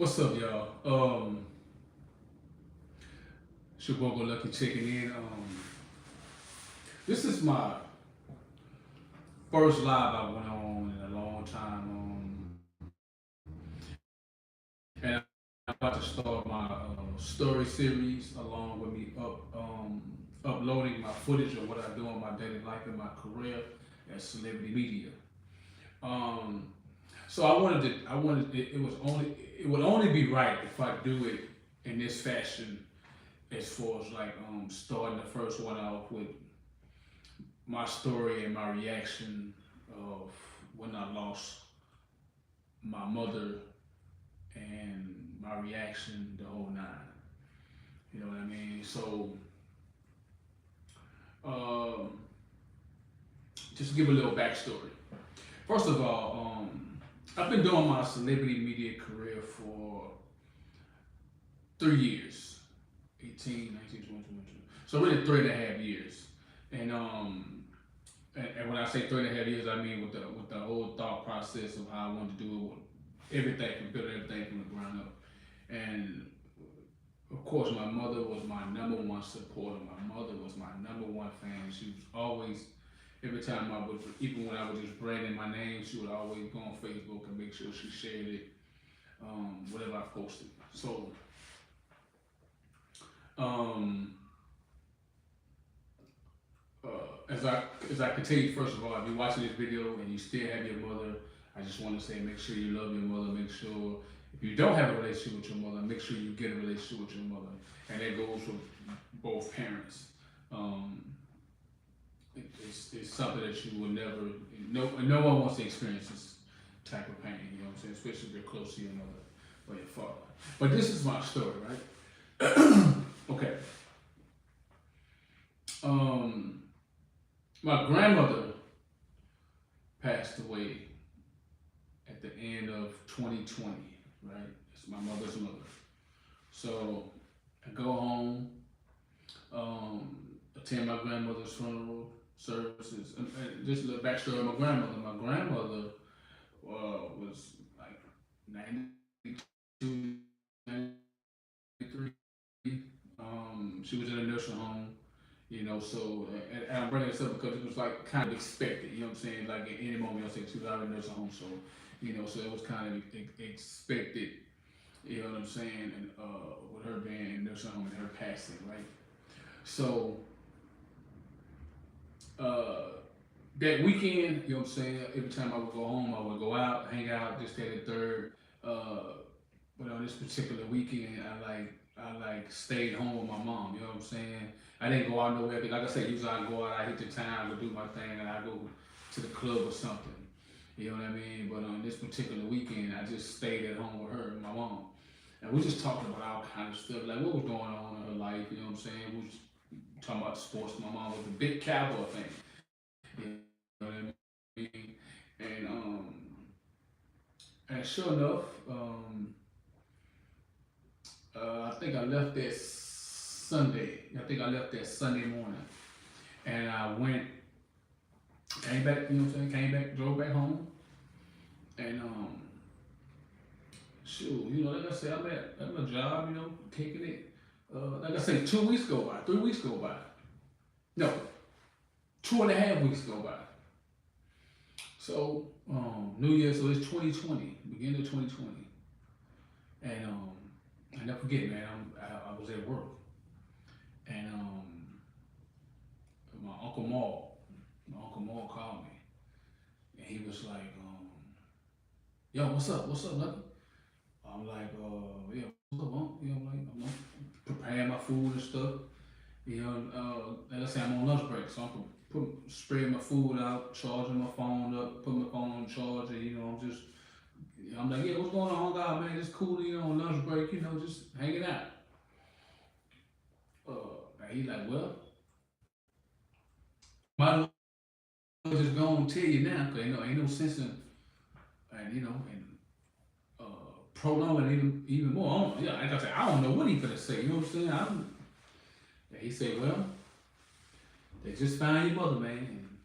What's up, y'all? It's your boy Lucky checking in. This is my first live I went on in a long time. And I'm about to start my story series along with me uploading my footage of what I do in my daily life and my career as celebrity media. Um, so it would only be right if I do it in this fashion as far as like starting the first one off with my story and my reaction of when I lost my mother and my reaction the whole nine. You know what I mean? So um, just to give a little backstory. First of all, I've been doing my celebrity media career for 3 years. 18, 19, 20, 22. So really 3.5 years. And and when I say 3.5 years, I mean with the whole thought process of how I wanted to do it, with everything from building everything from the ground up. And of course, my mother was my number one supporter. My mother was my number one fan. She was always, every time I would, even when I was just branding my name, she would always go on Facebook and make sure she shared it, whatever I posted. So, um, as I continue, first of all, if you're watching this video and you still have your mother, I just want to say make sure you love your mother. Make sure if you don't have a relationship with your mother, make sure you get a relationship with your mother, and that goes for both parents. Um, it's something that you will never, no one wants to experience this type of pain. You know what I'm saying? Especially if you're close to your mother or your father. But this is my story, right? Okay. Um, my grandmother passed away at the end of 2020, right? It's my mother's mother. So I go home, attend my grandmother's funeral services. And just a little backstory of my grandmother. My grandmother was like 92, 93. She was in a nursing home, so, and I'm bringing this up because it was like kind of expected, you know what I'm saying? Like at any moment, I'll say she was out of a nursing home, so, so it was kind of expected, you know what I'm saying? And with her being in nursing home and her passing, right? So, uh, that weekend, you know what I'm saying? Every time I would go home, I would go out, hang out, this, that, and third. Uh, but on this particular weekend, I stayed home with my mom. You know what I'm saying? I didn't go out nowhere. Like I said, usually I go out, I hit the town, I go do my thing, and I go to the club or something. You know what I mean? But on this particular weekend, I just stayed at home with her and my mom, and we just talking about all kind of stuff, like what was going on in her life. You know what I'm saying? We was talking about sports. My mom was a big cowboy fan. You know what I mean? And sure enough, I think I left that Sunday. I think I left that Sunday morning, and I went, came back. You know what I'm saying? Came back, drove back home, and shoot, like I said, I'm at my job. Kicking it. Like I said, 2 weeks go by, 3 weeks go by. No, 2.5 weeks go by. So New Year, so it's 2020, beginning of 2020, and I never forget, man. I was at work, and my uncle Maul, called me, and he was like, "Yo, what's up, Lucky?" I'm like, "Yeah, what's up, Unc?" I'm preparing my food and stuff. Like I say, I'm on lunch break, so I'm spread my food out, charging my phone up, put my phone on charge, and I'm like, "Yeah, what's going on, God, man? Just cool, on lunch break, just hanging out." And he like, "Well, might as well just go and tell you now, cause ain't no sense in, and prolonging it even more. Yeah, like I said, I don't know what he gonna say. You know what I'm saying? And he said, "Well, they just found your mother, man, and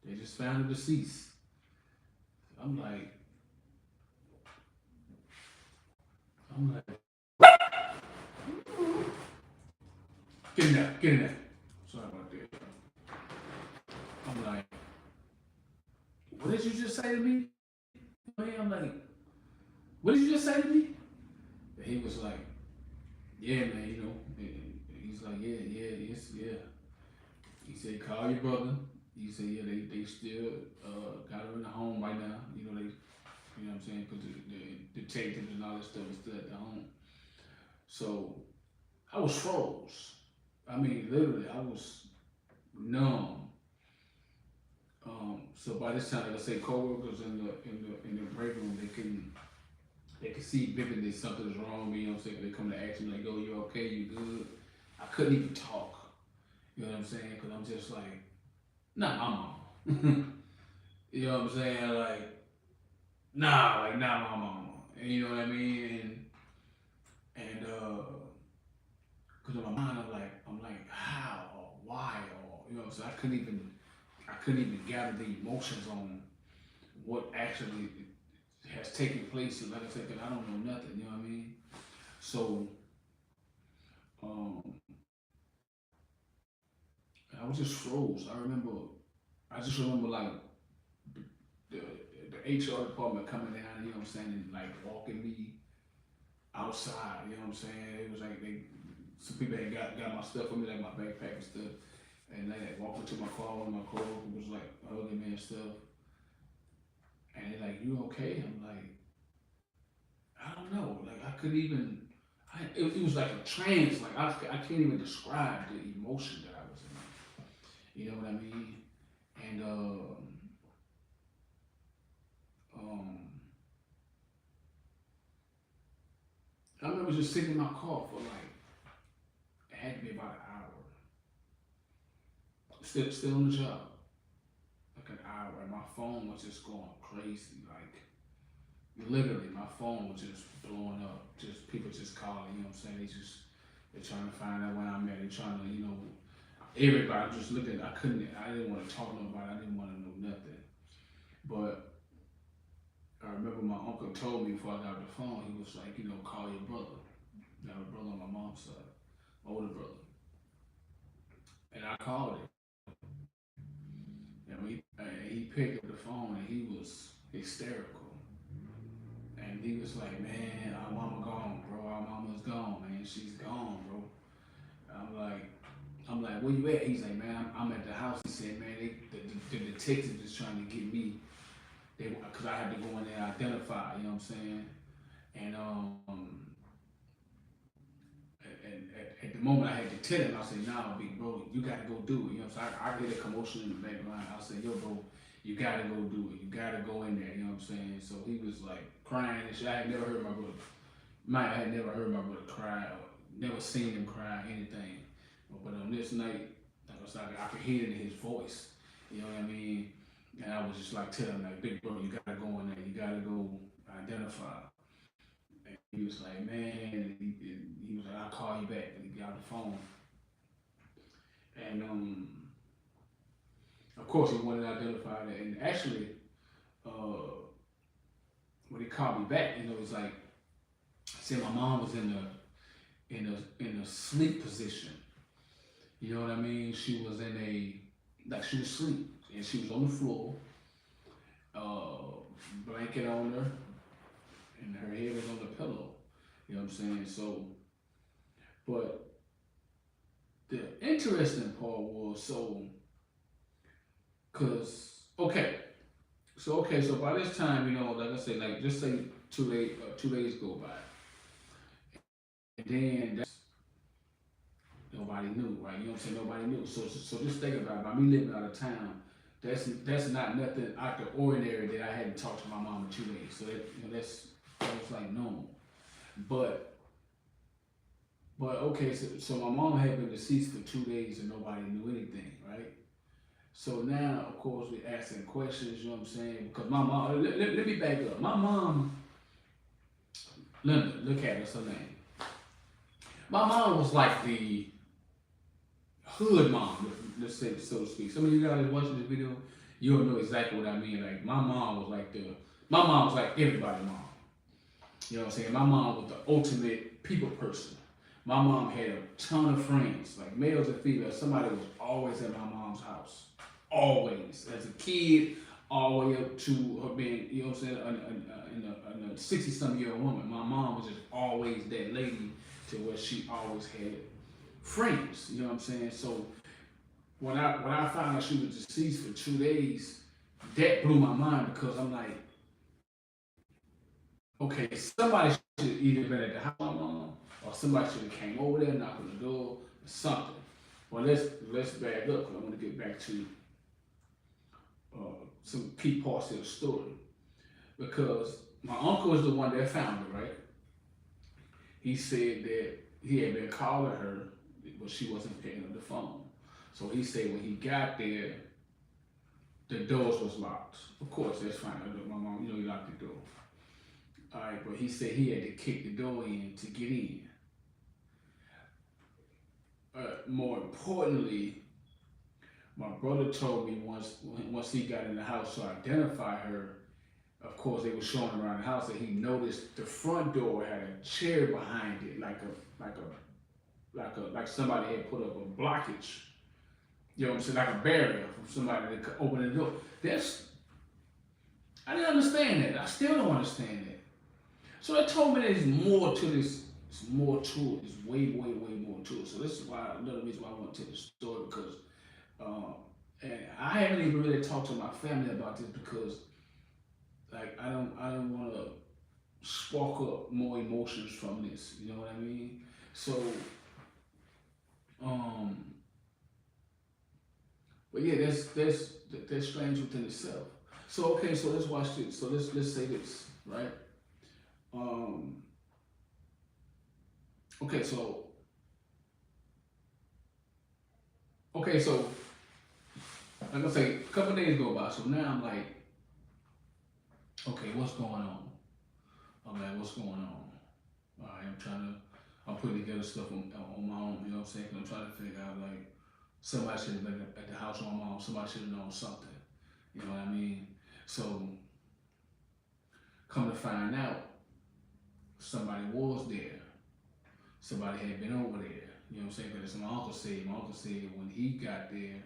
they just found her deceased." I'm like, I'm like, get in there, get in there. Sorry about that. I'm like, what did you just say to me? Man, I'm like, what did you just say to me? And he was like, yeah, man, you know. And he's like, yeah. He said, call your brother. He said, yeah, they still got her in the home right now. You know, you know what I'm saying? Because the detectives and all that stuff is still at the home. So I was froze. I mean, literally, I was numb. So by this time, like I say, coworkers in the break room, they can see vividly something's wrong with me. You know what I'm saying? They come to ask me like, "Yo, you okay? You good?" I couldn't even talk. You know what I'm saying? Because I'm just like, not my mom. You know what I'm saying? Like not my mama. And you know what I mean? And because in my mind, I'm like, how or why or you know what I'm saying? I couldn't even gather the emotions on what actually has taken place. And like I said, 'cause I don't know nothing. You know what I mean? So um, I was just froze. I just remember like the the HR department coming down. You know what I'm saying? And like walking me outside. You know what I'm saying? It was like some people had got my stuff with me, like my backpack and stuff. And they like walked into my car. One of my coworkers was like hugging me and stuff. And they're like, "You okay?" I'm like, "I don't know." Like I couldn't even. It was like a trance. Like I can't even describe the emotion that I was in. You know what I mean? And um, I remember just sitting in my car for like it had to be about an hour. Still on the job, like an hour, and my phone was just going crazy. Like literally, my phone was just blowing up. Just people just calling. You know what I'm saying? They're trying to find out where I'm at. They're trying to everybody just looking. I didn't want to talk to nobody. I didn't want to know nothing. But I remember my uncle told me before I got the phone. He was like, call your brother. I have a brother on my mom's side, older brother, and I called him. He picked up the phone and he was hysterical. And he was like, man, our mama gone, bro. Our mama's gone, man. She's gone, bro. I'm like, where you at? He's like, man, I'm at the house. He said, man, the detective is trying to get me. Because I had to go in there and identify, you know what I'm saying? And at the moment I had to tell him, I said, nah, big bro, you gotta go do it. You know what I'm saying? I hear a commotion in the background. I said, yo, bro, you gotta go do it. You gotta go in there, you know what I'm saying? So he was like crying and shit. I had never heard my brother, I had never heard my brother cry or never seen him cry or anything. But on this night, I could hear it in his voice. You know what I mean? And I was just like telling him, like, big bro, you gotta go in there. You gotta go identify. And he was like, man, he was like, I'll call you back. And he got the phone. And of course, he wanted to identify that. And actually, when he called me back, it's like, said my mom was in a sleep position. You know what I mean? She was she was asleep. And she was on the floor, blanket on her, and her head was on the pillow. You know what I'm saying? So, but the interesting part was so by this time, like I say, like just say 2 days go by, and then nobody knew, right? You know what I'm saying? Nobody knew. So just think about it. By me living out of town, that's not nothing out the ordinary that I hadn't talked to my mom in 2 days. So that was like normal. But okay, so my mom had been deceased for 2 days and nobody knew anything, right? So now, of course, we're asking questions, you know what I'm saying? Because my mom, let me back up. My mom, Linda, look at her, that's her name. My mom was like the hood mom, let's say so to speak. Some of you guys watching this video, you'll know exactly what I mean. Like my mom was like everybody's mom. You know what I'm saying? My mom was the ultimate people person. My mom had a ton of friends, like males and females. Somebody was always at my mom's house. Always. As a kid, all the way up to her being, you know what I'm saying, in a 60 some year old woman. My mom was just always that lady to where she always had friends. You know what I'm saying? So when I found out she was deceased for 2 days, that blew my mind because I'm like, okay, somebody should either been at the house with my mom or somebody should have came over there, knocked on the door, or something. Well, let's back up because I want to get back to some key parts of the story because my uncle is the one that found her, right? He said that he had been calling her, but she wasn't picking up the phone. So he said when he got there, the doors was locked. Of course, that's fine. My mom, you know, he locked the door. All right, but he said he had to kick the door in to get in. More importantly, my brother told me once he got in the house to identify her. Of course, they were showing around the house that he noticed the front door had a chair behind it, like somebody had put up a blockage. You know what I'm saying, like a barrier for somebody that could open the door. That's I didn't understand that. I still don't understand that. So they told me there's more to this. There's more to it. There's way more to it. So this is why another reason why I want to tell the story because, um, and I haven't even really talked to my family about this because, like, I don't want to spark up more emotions from this. You know what I mean? So, um, but yeah, that's strange within itself. So okay, so let's watch this. So let's say this, right? Um, okay, so okay, so like I say, a couple of days go by. So now I'm like, okay, what's going on? I'm like, what's going on? All right, I'm putting together stuff on my own. You know what I'm saying? 'Cause I'm trying to figure out like somebody should have been at the house with my mom. Somebody should have known something. You know what I mean? So come to find out, somebody was there. Somebody had been over there. You know what I'm saying? Because my uncle said. My uncle said when he got there,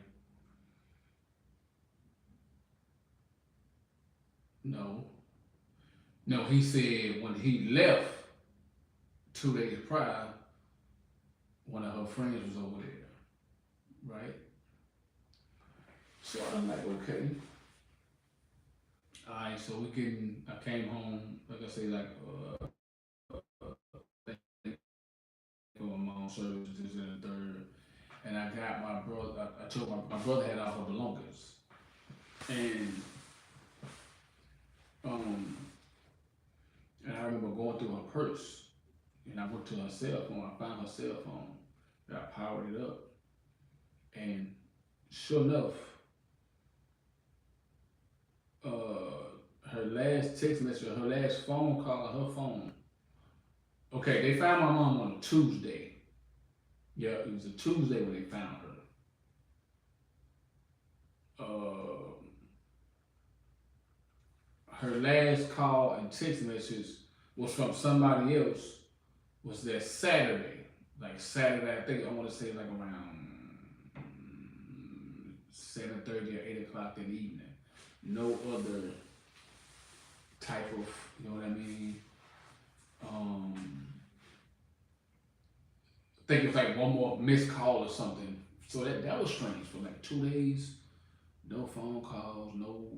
no, no, he said when he left 2 days prior, one of her friends was over there, right? So I'm like, okay. All right, so I came home, like I say, like, for my mom's services this and the third. And I got my brother, I told my brother had all her belongings. And, um, and I remember going through her purse and I went to her cell phone. I found her cell phone and I powered it up. And sure enough, her last text message, her last phone call on her phone. Okay, they found my mom on a Tuesday. Yeah, it was a Tuesday when they found her. Her last call and text message was from somebody else. Was that Saturday? Like Saturday, I think I want to say like around 7:30 or 8 o'clock that evening. No other type of, you know what I mean? I think it was like one more missed call or something. So that was strange for like 2 days. No phone calls, no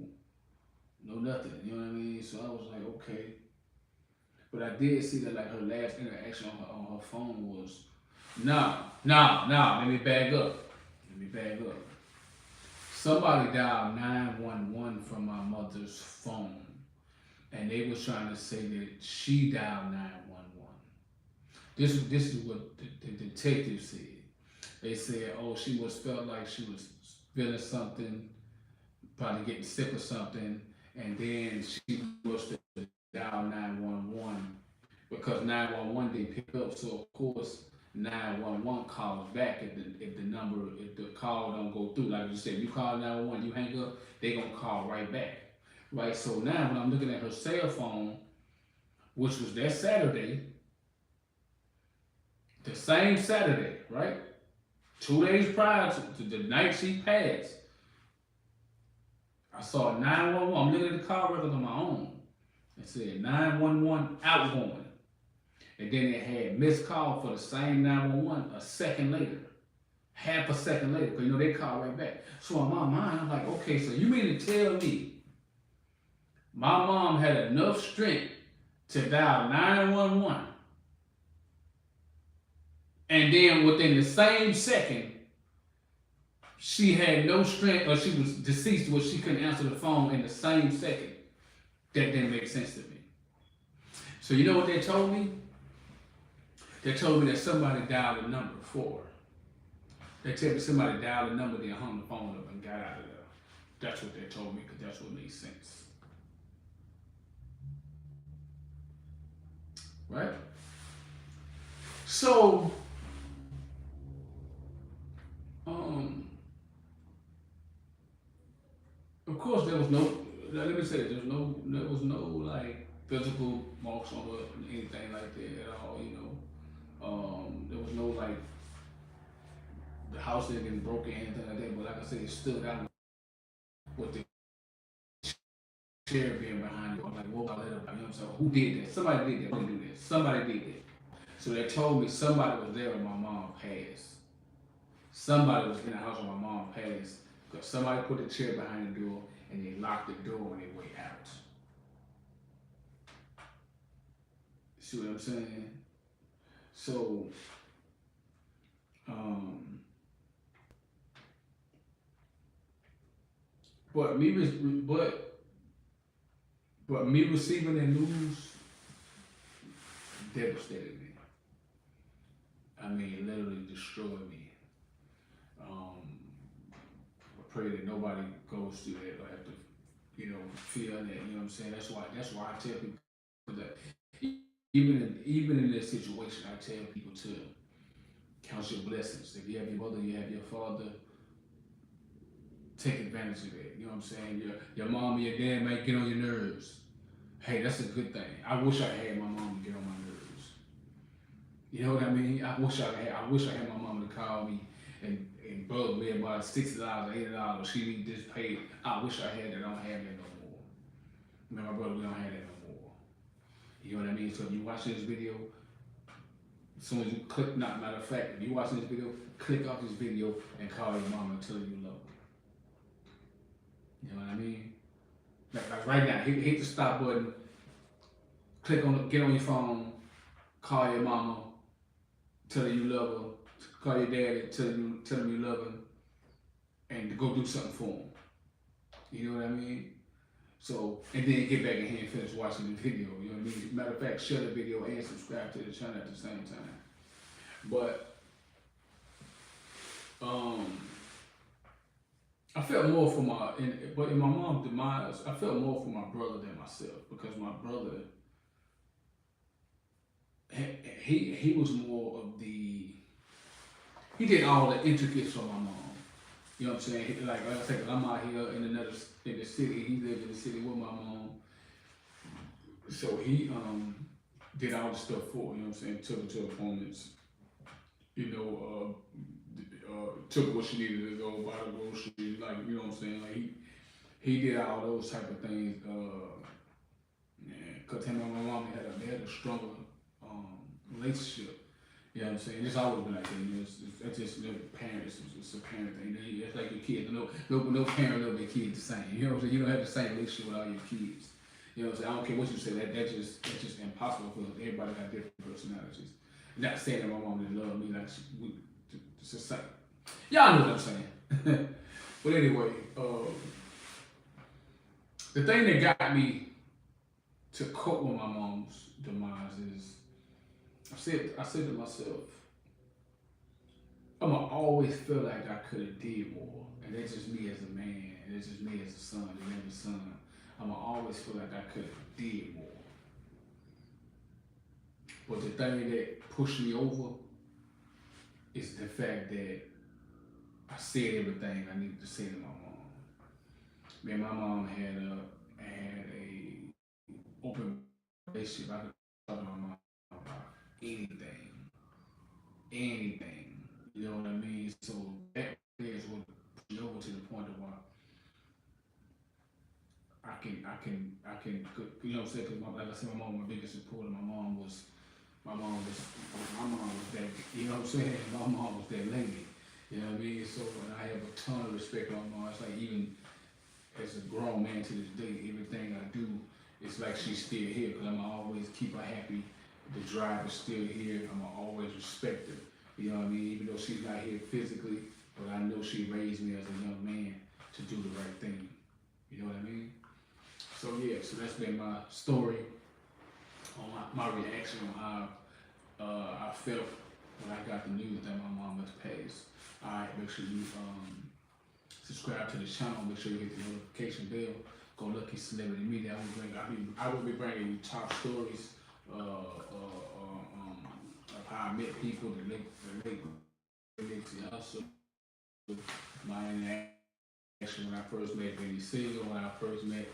nothing. You know what I mean? So I was like, okay. But I did see that like her last interaction on her phone was, nah. Let me back up. Let me back up. Somebody dialed 911 from my mother's phone, and they was trying to say that she dialed 911. This is what the detective said. They said, oh, she was felt like she was feeling something, probably getting sick or something, and then she was to dial 911 because 911 didn't pick up. So of course 911 calls back if the call don't go through. Like you said, you call 911, you hang up, they gonna call right back. Right. So now when I'm looking at her cell phone, which was that Saturday, the same Saturday, right? 2 days prior to the night she passed, I saw 911. I'm looking at the call records on my own. It said 911 outgoing. And then it had missed call for the same 911 a second later. Half a second later, because they call right back. So in my mind, I'm like, okay, so you mean to tell me my mom had enough strength to dial 911, and then within the same second, she had no strength, or she was deceased, where she couldn't answer the phone in the same second? That didn't make sense to me. So you know what they told me? They told me that somebody dialed a number for her. They tell me somebody dialed a number, then hung the phone up and got out of there. That's what they told me, because that's what made sense. Right? So, of course, there was no. Let me say, there was no like physical marks on her, anything like that at all. There was no like the house didn't get broken, anything like that. But like I said, it stood out with the chair being behind it. I'm like, what about that? So who did that? Somebody did that. Who did that? Somebody did that. So they told me somebody was there when my mom passed. Somebody was in the house when my mom passed, because somebody put the chair behind the door and they locked the door on their way out. See what I'm saying? So, but me, but me receiving the news devastated me. I mean, it literally destroyed me. I pray that nobody goes through that or have to, feel that. You know what I'm saying? That's why I tell people that even in this situation, I tell people to count your blessings. If you have your mother, you have your father. Take advantage of it. You know what I'm saying? Your mom and your dad might get on your nerves. Hey, that's a good thing. I wish I had my mom to get on my nerves. You know what I mean? I wish I had my mom to call me and bug me about $60, $80. She need this paid. I wish I had that. I don't have that no more. Me and my brother, we don't have that no more. You know what I mean? So if you watch this video, as soon as you click, matter of fact, if you watching this video, click off this video and call your mom and tell her you love her. You know what I mean? Like right now, hit the stop button, get on your phone, call your mama, tell her you love her, call your daddy, tell him you love him, and go do something for him. You know what I mean? So, and then get back in here and finish watching the video. You know what I mean? Matter of fact, share the video and subscribe to the channel at the same time. But I felt more for but in my mom's demise, I felt more for my brother than myself, because my brother, he was more of he did all the intricacies for my mom. You know what I'm saying? Like I said, I'm out here in the city. He lived in the city with my mom, so he did all the stuff for her. You know what I'm saying? Took her to appointments. Took what she needed to go buy the groceries. Like, you know what I'm saying? Like he did all those type of things. Cause him and my mom had a stronger relationship. You know what I'm saying? It's always been like that. It's just parents. It's a parent thing. It's like your kids. No parent love their kids the same. You know what I'm saying? You don't have the same relationship with all your kids. You know what I'm saying? I don't care what you say. That's just impossible, because everybody got different personalities. Not saying that my mom didn't love me. Like it's just like, y'all know what I'm saying. But anyway, the thing that got me to cope with my mom's demise is, I said to myself, I'ma always feel like I could have did more, and that's just me as a man, and it's just me as a son, the youngest son. I'ma always feel like I could have did more. But the thing that pushed me over is the fact that I said everything I needed to say to my mom. Me and my mom had a open relationship. talk to my mom about anything, anything. You know what I mean? So that is what pushed me over to the point of where you know what I'm saying? Cause like I said, my mom was my biggest supporter. My mom was that, you know what I'm saying? My mom was that lady. You know what I mean? So, and I have a ton of respect for my mom. It's like even as a grown man to this day, everything I do, it's like she's still here because I'm always keep her happy. The drive is still here. I'm always respect her. You know what I mean? Even though she's not here physically, but I know she raised me as a young man to do the right thing. You know what I mean? So yeah, so that's been my story on my reaction on how I felt when I got the news that my mom has passed. Alright, make sure you subscribe to the channel, make sure you hit the notification bell. Go Lucky Celebrity Media. I will be bringing you top stories of how I met people, the late Nipsey Hussle, my interaction when I first met Benny Siegel, when I first met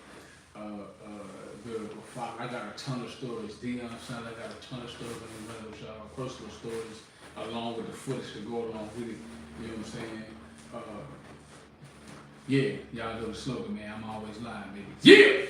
Vivica Fox. I got a ton of stories. Deion Sanders, I got a ton of stories. I'm going to run those personal stories along with the footage to go along with it. You know what I'm saying? Yeah, y'all know the slogan, man. I'm always lying, baby. Yeah!